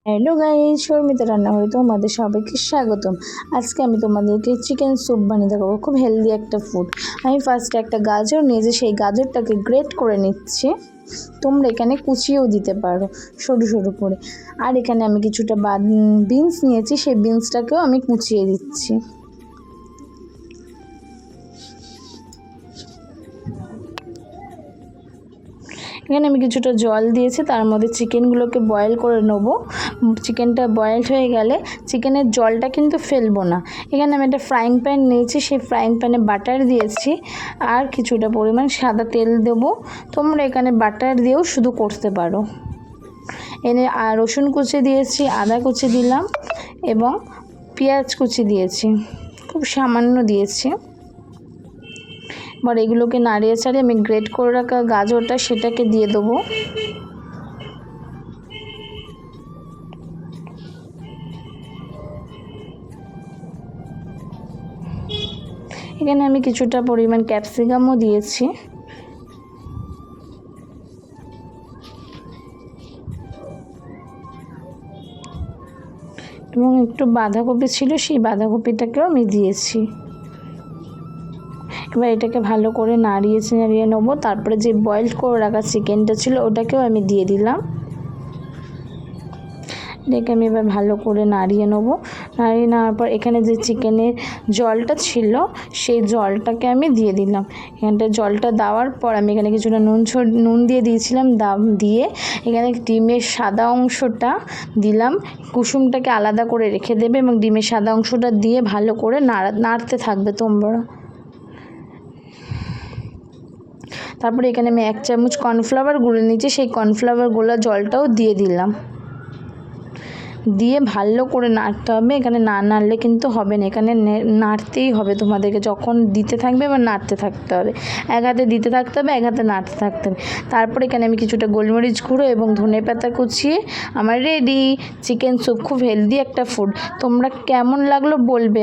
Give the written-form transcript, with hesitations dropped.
Hello guys, Sharmita রান্নাঘরে তোমাদের সবাইকে স্বাগতম। আজকে আমি তোমাদেরকে চিকেন স্যুপ বানিয়ে দেখাবো। খুব হেলদি একটা ফুড। আমি ফার্স্টে একটা গাজর নিয়েছি, সেই গাজরটাকে গ্রেট করে নিচ্ছি। তোমরা এখানে কুচিয়েও দিতে পারো সরু সরু করে। আর এখানে আমি কিছুটা বিনস নিয়েছি, সেই বিনসটাকেও আমি কুচিয়ে দিচ্ছি। এখানে আমি কিছুটা জল দিয়েছি, তার মধ্যে চিকেনগুলোকে বয়েল করে নেবো। চিকেনটা বয়েলড হয়ে গেলে চিকেনের জলটা কিন্তু ফেলবো না। এখানে আমি একটা ফ্রাইং প্যান নিয়েছি, সেই ফ্রাইং প্যানে বাটার দিয়েছি আর কিছুটা পরিমাণ সাদা তেল দেবো। তোমরা এখানে বাটার দিয়েও শুধু করতে পারো। এনে আর রসুন কুচি দিয়েছি, আদা কুচি দিলাম এবং পেঁয়াজ কুচি দিয়েছি, খুব সামান্য দিয়েছি। এবার এগুলোকে নাড়িয়ে ছাড়িয়ে আমি গ্রেট করে রাখা গাজরটা সেটাকে দিয়ে দেবো। এখানে আমি কিছুটা পরিমাণ ক্যাপসিকামও দিয়েছি। এবং একটু বাঁধাকপি ছিল, সেই বাঁধাকপিটাকেও আমি দিয়েছি। এবার এটাকে ভালো করে নাড়িয়ে নেবো। তারপরে যে বয়েলড করে রাখা চিকেনটা ছিল ওটাকেও আমি দিয়ে দিলাম। এটাকে আমি এবার ভালো করে নাড়িয়ে নেবো। নাড়িয়ে নেওয়ার পর এখানে যে চিকেনের জলটা ছিল সেই জলটাকে আমি দিয়ে দিলাম। এখানটা জলটা দেওয়ার পর আমি এখানে কিছুটা নুন দিয়ে দিয়েছিলাম। দিয়ে এখানে ডিমের সাদা অংশটা দিলাম। কুসুমটাকে আলাদা করে রেখে দেবে এবং ডিমের সাদা অংশটা দিয়ে ভালো করে নাড়তে থাকবে তোমরা। তারপরে এখানে আমি 1 চামচ কর্নফ্লাওয়ার গুলে নিয়েছি, সেই কর্নফ্লাওয়ার গোলা জলটাও দিয়ে দিলাম। দিয়ে ভালো করে নাড়তে হবে। এখানে না নাড়লে কিন্তু হবে না, এখানে নাড়তেই হবে তোমাদেরকে। যখন দিতে থাকবে এবার নাড়তে থাকতে হবে, এক হাতে দিতে থাকতে হবে, এক হাতে নাড়তে থাকতে হবে। তারপরে এখানে আমি কিছুটা গোলমরিচ গুঁড়ো এবং ধনেপাতা কুচিয়ে আমার রেডি চিকেন স্যুপ। খুব হেলদি একটা ফুড। তোমরা কেমন লাগলো বলবে।